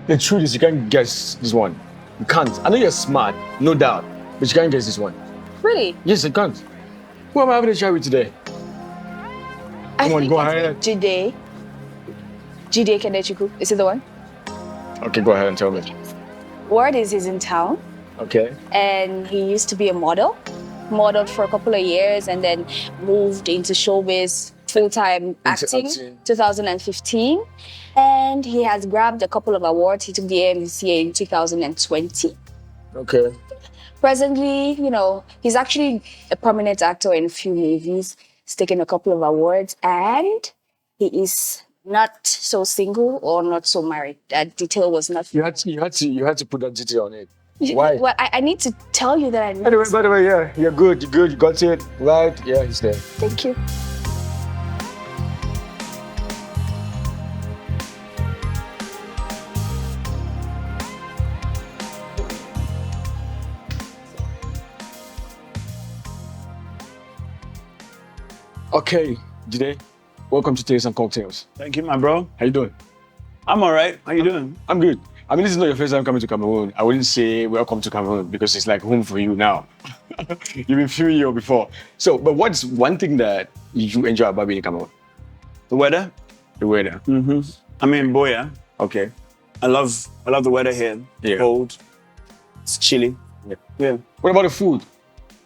The truth is, you can't guess this one. You can't. I know you're smart, no doubt, but you can't guess this one. Really? Yes, you can't. Who am I having a chat with today? I Come on, think go it's ahead. Jide Kene. Is it the one? Okay, go ahead and tell me. Word is he's in town. Okay. And he used to be a model. Modeled for a couple of years and then moved into showbiz, full-time acting, 2015. And he has grabbed a couple of awards. He took the AMVCA in 2020. Okay. Presently, you know, he's actually a prominent actor in a few movies. He's taken a couple of awards and he is not so single or not so married. That detail was not. You had to put that detail on it. Why? Well, I need to tell you that I know. Anyway, by the way, yeah, you're good, you got it, right? Yeah, he's there. Thank you. Okay, Jide, welcome to Taste and Cocktails. Thank you, my bro. How you doing? I'm all right. How you doing? I'm good. I mean, this is not your first time coming to Cameroon. I wouldn't say welcome to Cameroon because it's like home for you now. You've been few years before. So, but what's one thing that you enjoy about being in Cameroon? The weather? The weather. Mm-hmm. I'm in Boya. Okay. I love the weather here. Yeah. Cold. It's chilly. Yeah. Yeah. What about the food?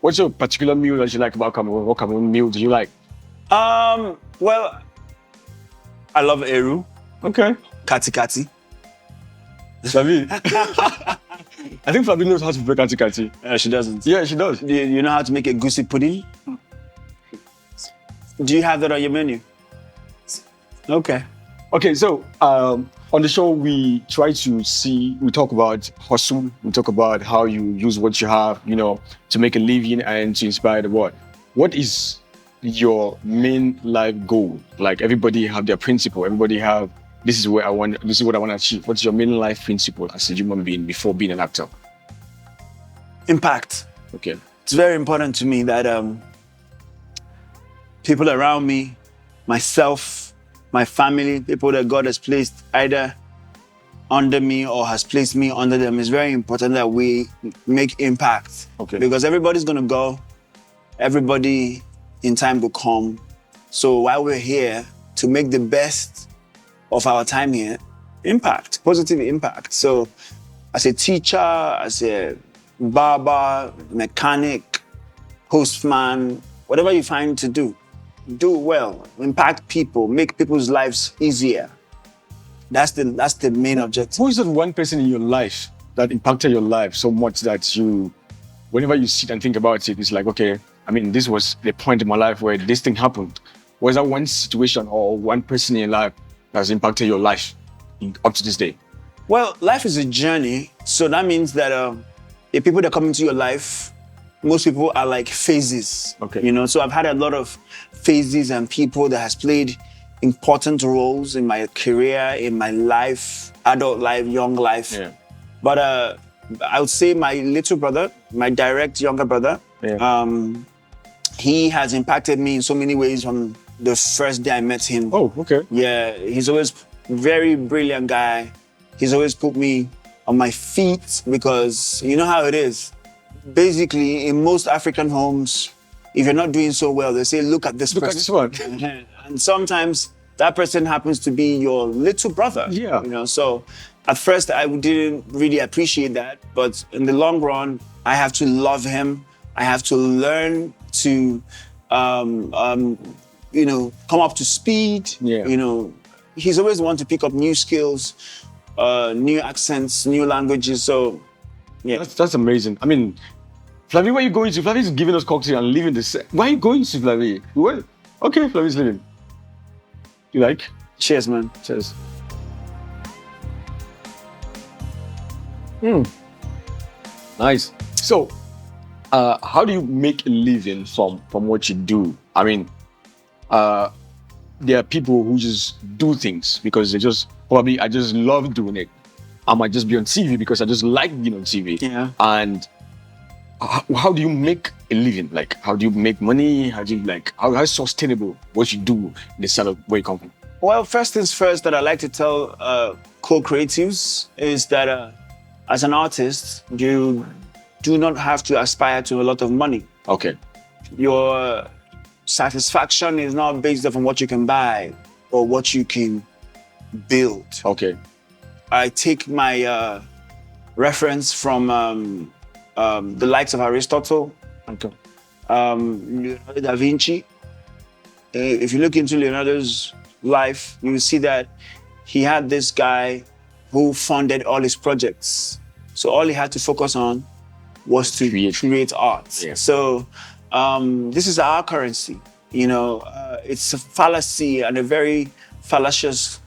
What's your particular meal that you like about Cameroon? What Cameroon meal do you like? Well, I love Eru. Okay. Kati Kati. Flavi. I think Flavi knows how to prepare kati kati. She doesn't. Yeah, she does. Do you know how to make a goosey pudding? Do you have that on your menu? Okay. Okay, so on the show we talk about hustle, we talk about how you use what you have, you know, to make a living and to inspire the world. What is your main life goal? Like everybody have their principle, everybody have this is what I want to achieve. What's your main life principle as a human being before being an actor? Impact. Okay. It's very important to me that people around me, myself, my family, people that God has placed either under me or has placed me under them, it's very important that we make impact. Okay. Because everybody's gonna go, everybody in time will come. So while we're here, to make the best of our time here, impact, positive impact. So as a teacher, as a barber, mechanic, postman, whatever you find to do well, impact people, make people's lives easier. That's the main objective. Who is that one person in your life that impacted your life so much that you, whenever you sit and think about it, it's like, okay, I mean, this was the point in my life where this thing happened. Was that one situation or one person in your life that has impacted your life up to this day? Well, life is a journey. So that means that the people that come into your life, most people are like phases. Okay. You know, so I've had a lot of phases and people that has played important roles in my career, in my life, adult life, young life. Yeah. But I would say my little brother, my direct younger brother, he has impacted me in so many ways from the first day I met him. Oh, okay. Yeah, he's always very brilliant guy. He's always put me on my feet because you know how it is. Basically, in most African homes, if you're not doing so well, they say, look at this person. Look at this one. And sometimes that person happens to be your little brother. Yeah. You know, so at first I didn't really appreciate that, but in the long run, I have to love him. I have to learn to, you know, come up to speed. Yeah. You know, he's always want to pick up new skills, new accents, new languages. So, yeah. That's amazing. I mean, Flavi, where are you going to? Flavi's giving us cocktail and leaving the set. Where are you going to, Flavi? Where? Okay, Flavi's leaving. You like? Cheers, man. Cheers. Nice. So, how do you make a living from what you do? I mean, there are people who just do things because they just I just love doing it. I might just be on TV because I just like being on TV. Yeah. And how do you make a living? Like, how do you make money? How do you how sustainable what you do in the side of where you come from? Well, first things first that I like to tell co-creatives is that as an artist, you do not have to aspire to a lot of money. Okay. Your satisfaction is not based on what you can buy or what you can build. Okay. I take my reference from the likes of Aristotle, Okay. Leonardo da Vinci. If you look into Leonardo's life, you will see that he had this guy who funded all his projects. So all he had to focus on was to create art. Yeah. So this is our currency. You know, it's a fallacy and a very fallacious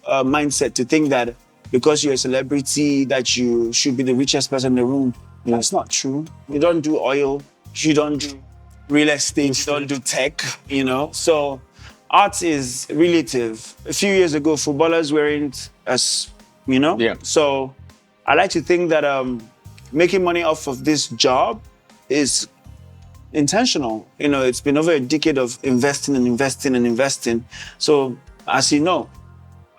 mindset to think that because you're a celebrity that you should be the richest person in the room. That's not true. You don't do oil, you don't do real estate, you don't do tech, you know. So art is relative. A few years ago, footballers weren't as, you know. Yeah. So I like to think that making money off of this job is intentional. You know, it's been over a decade of investing and investing and investing. So as you know,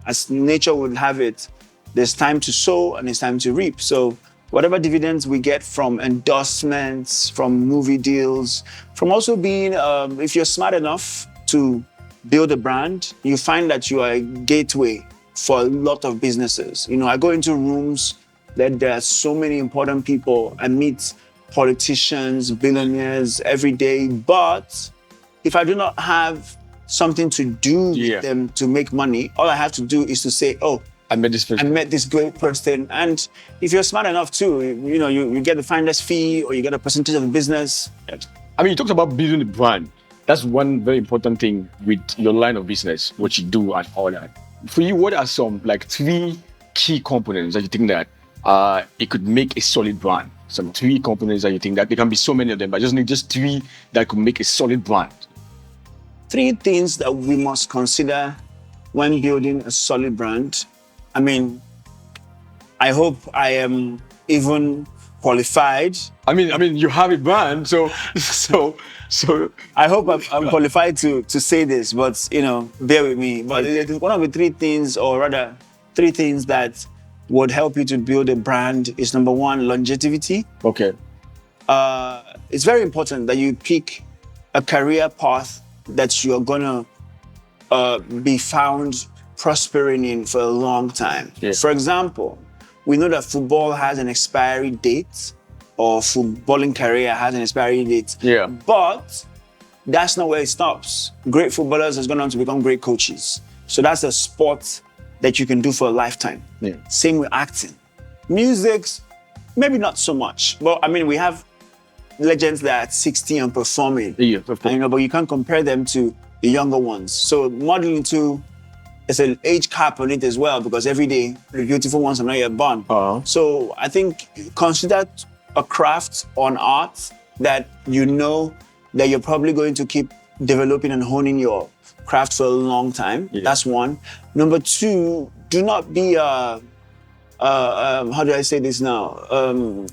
as nature would have it, there's time to sow and it's time to reap. So whatever dividends we get from endorsements, from movie deals, from also being, if you're smart enough to build a brand, you find that you are a gateway for a lot of businesses. You know, I go into rooms that there are so many important people. I meet politicians, billionaires every day. But if I do not have something to do with them to make money, all I have to do is to say, oh, I met this great person. And if you're smart enough too, you know, you get the finder's fee or you get a percentage of the business. I mean, you talked about building a brand. That's one very important thing with your line of business, what you do and all that. For you, what are some like 3 key components that you think that it could make a solid brand? Some 3 components that you think that there can be so many of them, but just need just 3 that could make a solid brand. 3 things that we must consider when building a solid brand. I mean, I hope I am even qualified. I mean, you have a brand, so I hope I'm qualified to say this, but you know, bear with me. But one of the 3 things, or rather 3 things that would help you to build a brand is number 1, longevity. Okay. It's very important that you pick a career path that you're gonna be found prospering in for a long time. Yeah. For example, we know that football has an expiry date, or footballing career has an expiry date. Yeah. But that's not where it stops. Great footballers has gone on to become great coaches. So that's a sport that you can do for a lifetime. Yeah. Same with acting. Music, maybe not so much. But I mean, we have legends that are at 60 and performing. Yeah, of course. You know, but you can't compare them to the younger ones. So modeling too, there's an age cap on it as well, because every day the beautiful ones are not yet born. So I think consider a craft or an art that you know that you're probably going to keep developing and honing your craft for a long time. Yeah. That's 1. Number 2, do not be how do I say this now?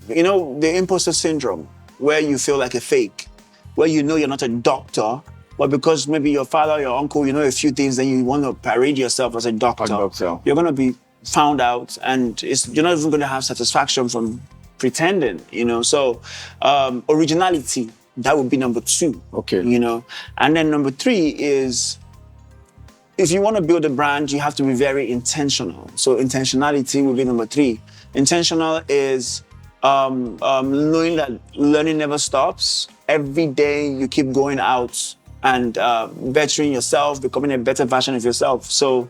You know, the imposter syndrome, where you feel like a fake, where you know you're not a doctor, but because maybe your father or your uncle, you know a few things, then you want to parade yourself as a doctor. You're going to be found out, and you're not even going to have satisfaction from pretending, you know. So originality, that would be number 2. Okay. You know, and then number 3 is, if you want to build a brand, you have to be very intentional. So intentionality will be number 3. Intentional is knowing that learning never stops. Every day you keep going out and bettering yourself, becoming a better version of yourself. So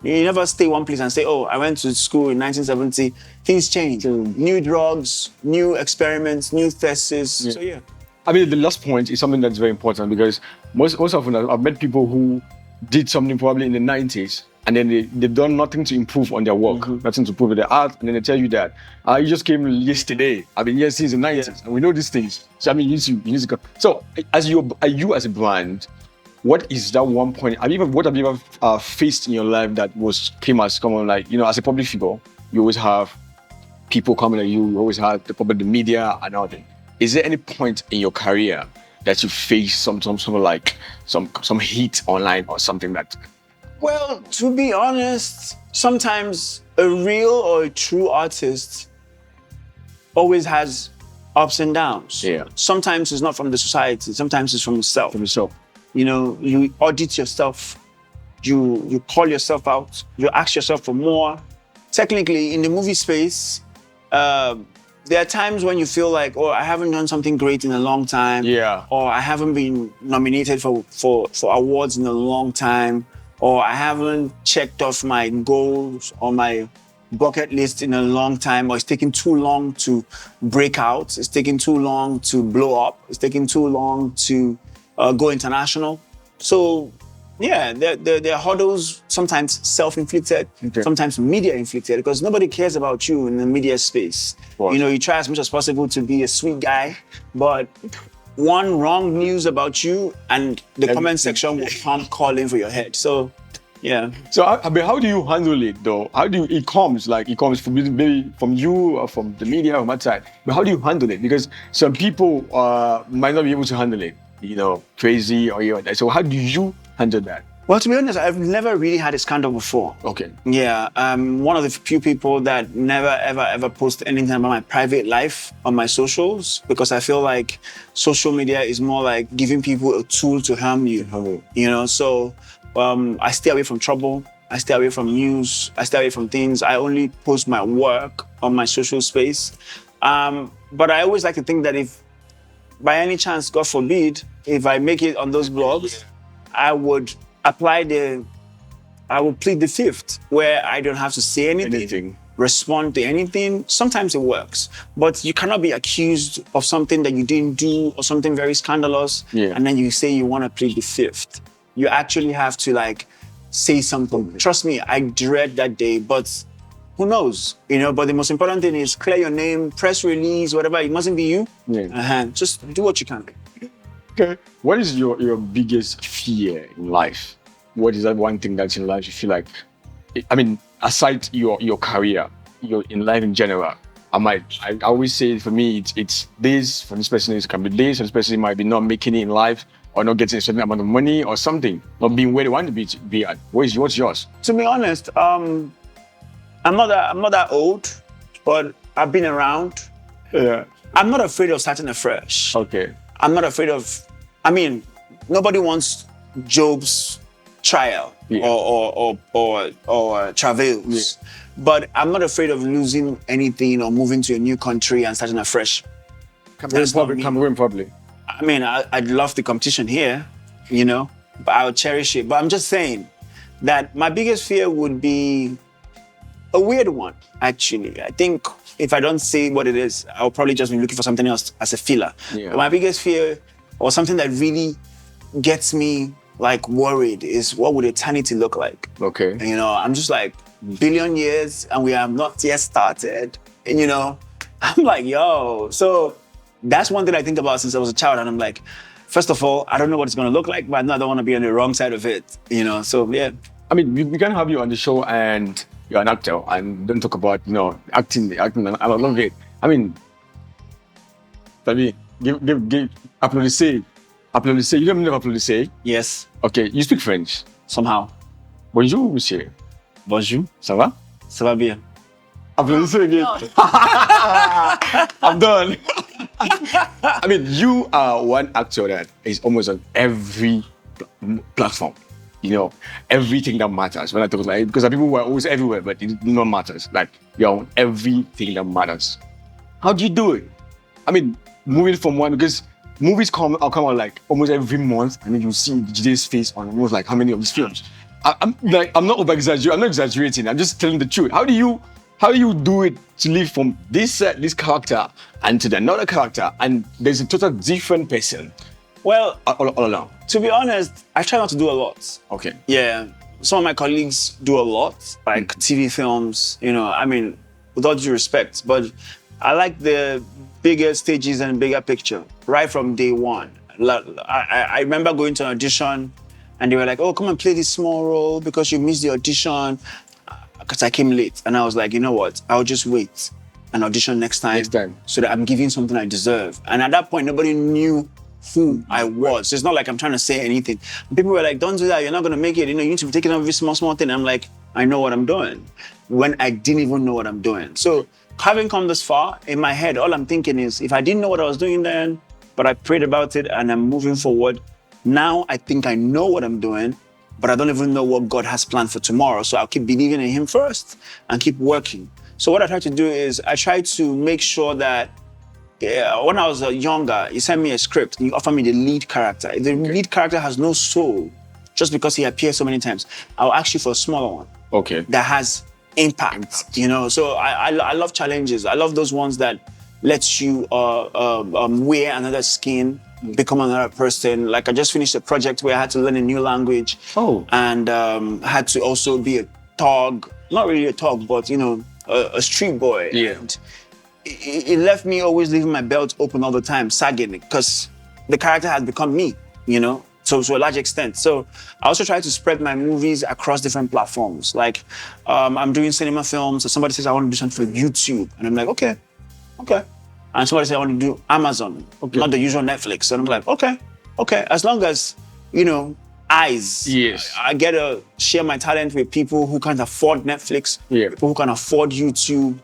you never stay one place and say, oh, I went to school in 1970. Things change. New drugs, new experiments, new theses. Yeah. So yeah. I mean, the last point is something that's very important, because most often I've met people who did something probably in the 90s, and then they've done nothing to improve on their work, nothing to improve with their art, and then they tell you that you just came yesterday. I've been here since the 90s, and we know these things. So I mean, you need to go. So as you as a brand, what is that one point? What have you ever faced in your life that came as common? Like, you know, as a public figure, you always have people coming at you. You always have the media and all that. Is there any point in your career that you face some heat online or something that? Well, to be honest, sometimes a real or a true artist always has ups and downs. Yeah. Sometimes it's not from the society. Sometimes it's from yourself. From yourself. You know, you audit yourself. You call yourself out. You ask yourself for more. Technically, in the movie space, there are times when you feel like, oh, I haven't done something great in a long time. Yeah. Or I haven't been nominated for awards in a long time. Or I haven't checked off my goals or my bucket list in a long time. Or it's taking too long to break out. It's taking too long to blow up. It's taking too long to go international. So, yeah, there are hurdles, sometimes self-inflicted, sometimes media-inflicted, because nobody cares about you in the media space. You know, you try as much as possible to be a sweet guy, but one wrong news about you and the comment section will come calling for your head. So, yeah. So, I mean, how do you handle it, though? How do it comes from maybe from you or from the media or my side? But how do you handle it? Because some people might not be able to handle it, you know, crazy or that. So, how do you handle that? Well, to be honest, I've never really had a scandal before. Okay. Yeah, I'm one of the few people that never, ever post anything about my private life on my socials, because I feel like social media is more like giving people a tool to harm you. You know, so I stay away from trouble. I stay away from news. I stay away from things. I only post my work on my social space. But I always like to think that if, by any chance, God forbid, if I make it on those blogs, I would plead the fifth, where I don't have to say anything, respond to anything. Sometimes it works, but you cannot be accused of something that you didn't do or something very scandalous, and then you say you want to plead the fifth. You actually have to say something. Trust me, I dread that day, but who knows? You know, but the most important thing is clear your name, press release, whatever. It mustn't be you. Just do what you can. Okay. What is your biggest fear in life? What is that one thing that's in life you feel like, I mean, aside your career, in life in general, I always say for me, it's this, for this person it can be this, for this person it might be not making it in life or not getting a certain amount of money or something, not being where they want to be at. What's yours? To be honest, I'm not that old, but I've been around. Yeah. I'm not afraid of starting afresh. Okay. I'm not afraid of, nobody wants Job's trial or travails. But I'm not afraid of losing anything or moving to a new country and starting afresh. Cameroon probably. I mean, I'd love the competition here, you know, but I would cherish it. But I'm just saying that my biggest fear would be a weird one, actually. I think if I don't say what it is, I'll probably just be looking for something else as a filler. Yeah. But my biggest fear, or something that really gets me worried, is what would eternity look like? Okay. And, you know, I'm just billion years and we have not yet started. And, you know, I'm yo. So that's one thing I think about since I was a child. And I'm first of all, I don't know what it's going to look like, but I don't want to be on the wrong side of it, you know? So, yeah. I mean, we can have you on the show and you're an actor and don't talk about, you know, acting. I love it. I mean, Flavi, give applaudissez. Applaudissez. You don't know applaudissez? Yes. Okay, you speak French? Somehow. Bonjour, monsieur. Bonjour. Ça va? Ça va bien. Applaudissez again. I'm done. I mean, you are one actor that is almost on every platform. You know, everything that matters. When I talk because people were always everywhere, but it not matters. You're on everything that matters. How do you do it? I mean, moving from one, because movies come out almost every month, and then you see Jide's face on almost how many of these films. I'm not over-exaggerating. I'm not exaggerating. I'm just telling the truth. How do you do it to live from this character and to another character, and there's a total different person? Well, all along. To be honest, I try not to do a lot. Okay. Yeah. Some of my colleagues do a lot, TV films, you know, I mean, with all due respect, but I like the bigger stages and bigger picture, right from day one. I remember going to an audition and they were like, oh, come and play this small role because you missed the audition. Because I came late. And I was like, you know what? I'll just wait and audition next time so that I'm giving something I deserve. And at that point, nobody knew who I was. So it's not like I'm trying to say anything. And people were like, don't do that. You're not going to make it. You know, you need to be taking every small thing. And I'm like, I know what I'm doing when I didn't even know what I'm doing. So having come this far, in my head, all I'm thinking is, if I didn't know what I was doing then, but I prayed about it and I'm moving forward, now I think I know what I'm doing, but I don't even know what God has planned for tomorrow. So I'll keep believing in Him first and keep working. So what I try to do is I try to make sure that when I was younger, you sent me a script and you offer me the lead character. If the lead character has no soul, just because he appears so many times, I'll ask you for a smaller one. Okay. That has impact, you know? So I love challenges. I love those ones that lets you wear another skin, become another person. Like I just finished a project where I had to learn a new language. Oh. And had to also be a thug, not really a thug, but you know, a street boy. Yeah. And it left me always leaving my belt open all the time, sagging, because the character had become me, you know? So to a large extent. So I also try to spread my movies across different platforms. Like I'm doing cinema films, so somebody says I want to do something for YouTube. And I'm like, okay. And somebody says I want to do Amazon, not the usual Netflix. And I'm like, okay. As long as, you know, eyes. Yes. I get to share my talent with people who can't afford Netflix, people who can afford YouTube.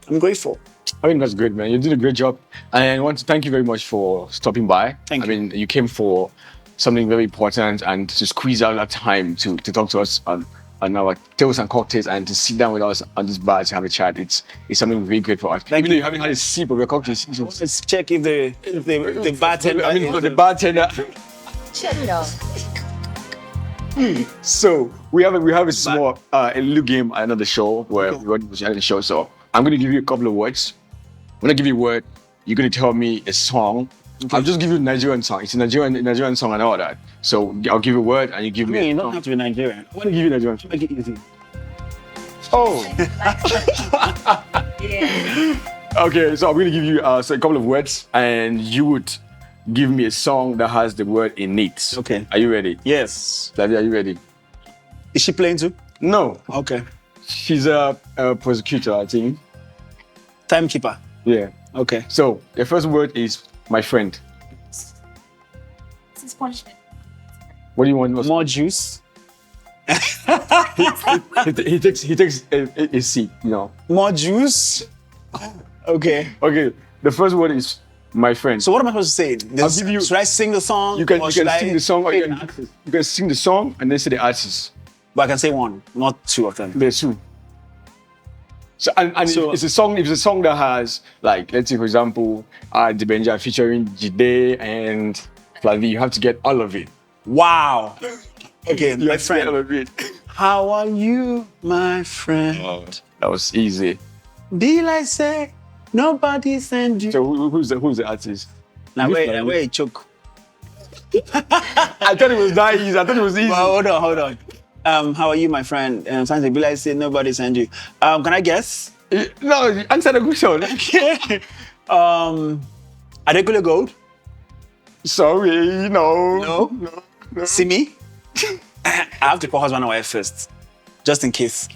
I'm grateful. I mean, that's great, man. You did a great job. And I want to thank you very much for stopping by. Thank you. I mean, you came for something very important and to squeeze out that time to talk to us on our tales and cocktails and to sit down with us on this bar to have a chat. It's something very great for us. Even though you haven't had a sip of your cocktails. Let's check if the bartender... I mean, the bartender... Check it out. So we have a small a little game at another show where we're going to share the show. So I'm going to give you a couple of words. When I give you a word, you're going to tell me a song. Okay. I'll just give you a Nigerian song. It's a Nigerian song and all that. So I'll give you a word and you give me. You don't have to be Nigerian. I want to give you a Nigerian song. Make it easy. Oh. Yeah. Okay, so I'm going to give you a couple of words and you would give me a song that has the word in it. Okay. Are you ready? Yes. Flavy, are you ready? Is she playing too? No. Okay. She's a prosecutor, I think. Timekeeper. Yeah. Okay. So the first word is my friend. This is punishment. What do you want? More juice. He takes a seat, you know. More juice. Okay. Okay. The first word is my friend. So what am I supposed to say? I'll give you. Should I sing the song? You can or sing should the song. Or I- you can sing the song and then say the artist. But I can say one, not two of them. There's two. So and So- it's a song. If it's a song that has, like, let's say for example, Dibenja featuring Jide and Flavi, you have to get all of it. Wow. Okay, You my have to get all friend. of it. How are you, my friend? Oh, that was easy. Be like say, nobody send you. So who's the artist? Now Who's wait, Flavi? wait, choke. I thought it was that easy. I thought it was easy. Well, hold on. How are you, my friend? Sometimes be like say, nobody send you. Can I guess? No, answer the question. Adekunle Gold? Sorry, no. No. See me? I have to call husband and wife first, just in case.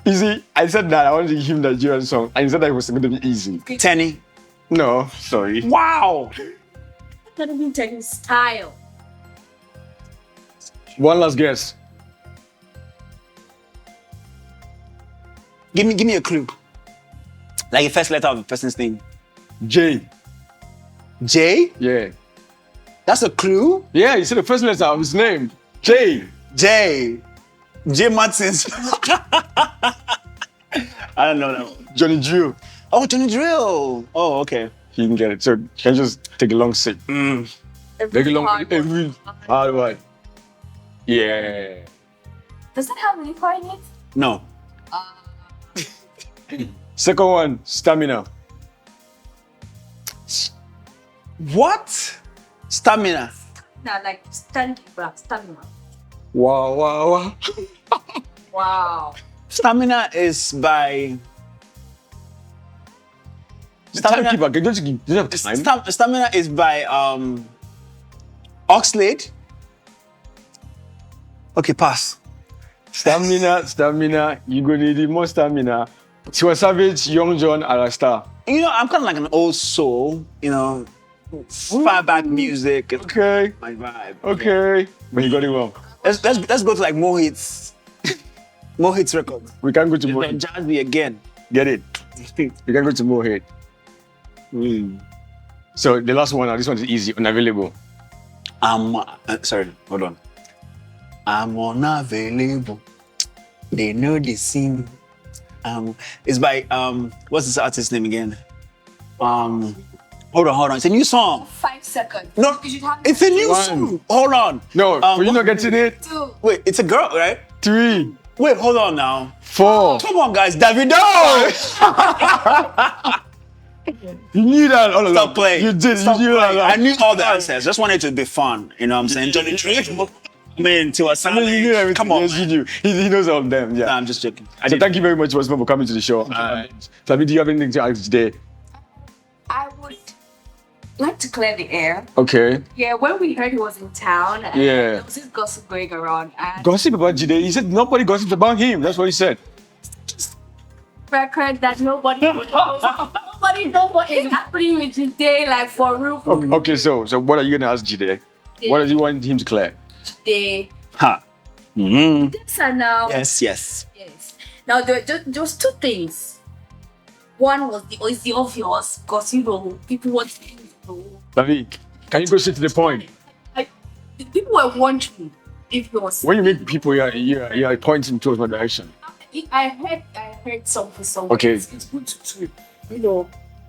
You see, I said that I wanted to give him the Nigerian song, and he said that it was going to be easy. Tenny. No, sorry. Wow. That would be taking style. One last guess. Give me a clue. Like the first letter of the person's name. J. J? Yeah. That's a clue? Yeah, he said the first letter of his name. J. J. J Martins. I don't know that one. Johnny Drew. Oh, Johnny Drill. Oh, okay. You can get it. So you can just take a long sip. Take a long every hard one. Yeah. Does it have liquor in it? No. Second one, stamina. What? Stamina. No, like standing back, stamina. Wow. Wow. Stamina is by... Timekeeper, don't you have time? Stamina is by Oxlade. Okay, pass. Stamina, you gonna need more stamina. Tiwa Savage, Young John, Arasta. You know, I'm kind of like an old soul, you know, far back music. It's Okay, my vibe. okay. But you got it wrong. Let's go to like more hits. More hits record. We can go to It's more like hit. Jazzy again. Get it? We can go to more hit. So the last one, this one is easy, unavailable. Sorry, hold on. I'm unavailable. They know they see. It's by what's this artist's name again? Hold on. It's a new song. 5 seconds. No, it's a new song. Hold on. No, for you not getting it. 2. Wait, it's a girl, right? 3, Wait, hold on now. 4. Come on, guys, Davido! You knew that all along. Stop playing. You did. Stop You knew that. playing. I knew all the answers. Just wanted it to be fun. You know what I'm saying? Johnny Tree. I mean, to a I mean, you knew everything. Come on. Yes, you knew. He knows all of them. Yeah. Nah, I'm just joking. So thank you very much once more for coming to the show. Flavi, do you have anything to add today? I would like to clear the air. Okay. Yeah, when we heard he was in town, and Yeah. there was this gossip going around. And Gossip about Jide. He said nobody gossips about him. That's what he said. record that nobody knows what is happening with Jide, like for real. Okay, so what are you gonna ask Jide? What do you want him to clear? Jide. Ha. Yes and now. Yes. Yes. Now there was 2 things. One was the obvious, because people want to know. Flavi, can you go straight to the point? People were wondering if he was. When you make people, you're pointing towards one direction. I heard something somewhere. Okay. It's good to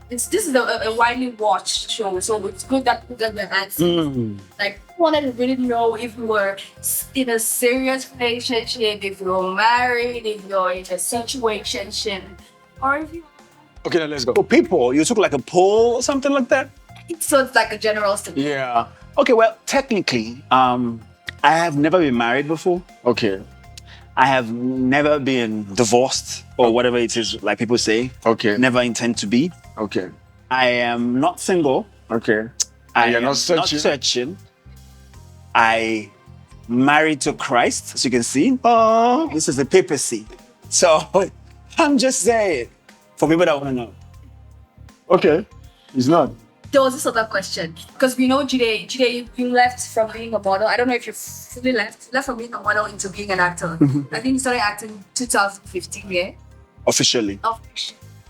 this is a widely watched show, so it's good that we got the answer. Like, I wanted to really know if you were in a serious relationship, if you're married, if you're in a situationship, or if you. Okay, now let's go. For people, you took like a poll or something like that? So it's like a general statement. Yeah. Okay, well, technically, I have never been married before. Okay. I have never been divorced or whatever it is, like people say. Okay. Never intend to be. Okay. I am not single. Okay. I you're am not searching? searching. I married to Christ, as you can see. Oh. This is the papacy. So I'm just saying, for people that want to know. Okay. He's not. There was this other question, because we know Jide, you left from being a model. I don't know if you fully left from being a model into being an actor. I think you started acting 2015, yeah? Officially.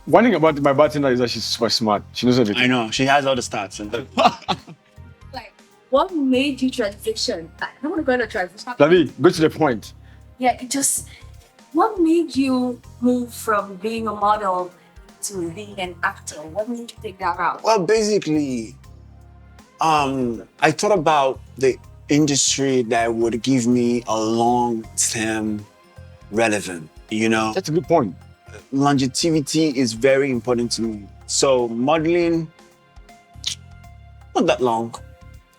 One thing about my bartender is that she's super smart. She knows everything. I know, she has all the stats. Like, what made you transition? I don't want to go into transition. Flavi, go to the point. Yeah, what made you move from being a model to being an actor? What made you take that route? Well, basically, I thought about the industry that would give me a long-term relevant, you know? That's a good point. Longevity is very important to me. So modeling, not that long,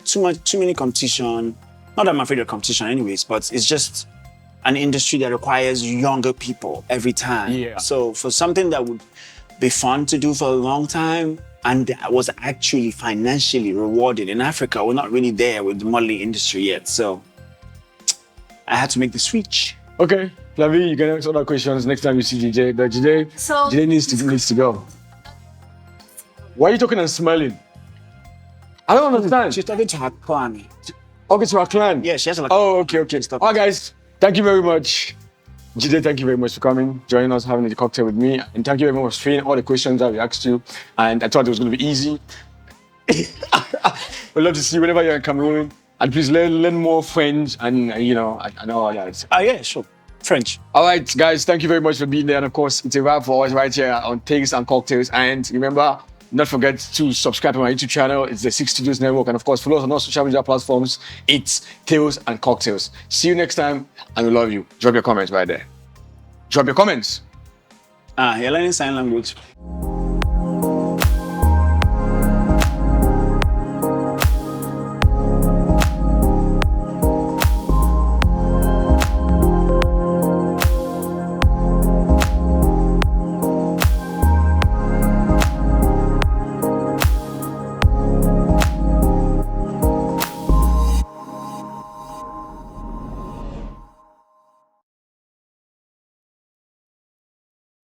too many competition. Not that I'm afraid of competition anyways, but it's just an industry that requires younger people every time. Yeah. So for something that would be fun to do for a long time and was actually financially rewarded in Africa, we're not really there with the modeling industry yet. So I had to make the switch. Okay. Flavi, you can ask other questions next time you see Jide. But Jide needs to go. Why are you talking and smiling? I don't understand. She's talking to her clan. Okay, to our clan. Yeah, she has a Oh, okay. All right, guys. Thank you very much. Jide, thank you very much for coming, joining us, having the cocktail with me. And thank you very much for sharing all the questions that we asked you. And I thought it was going to be easy. We'd love to see you whenever you're in Cameroon. And please learn more French and, I know all that. Yeah, sure. French. All right, guys, thank you very much for being there. And of course, it's a wrap for us right here on Things and Cocktails. And remember, not forget to subscribe to my YouTube channel. It's the 6 Studios Network. And of course, follow us on all social media platforms. It's Tales and Cocktails. See you next time, and we love you. Drop your comments right there. Drop your comments. You're learning sign language.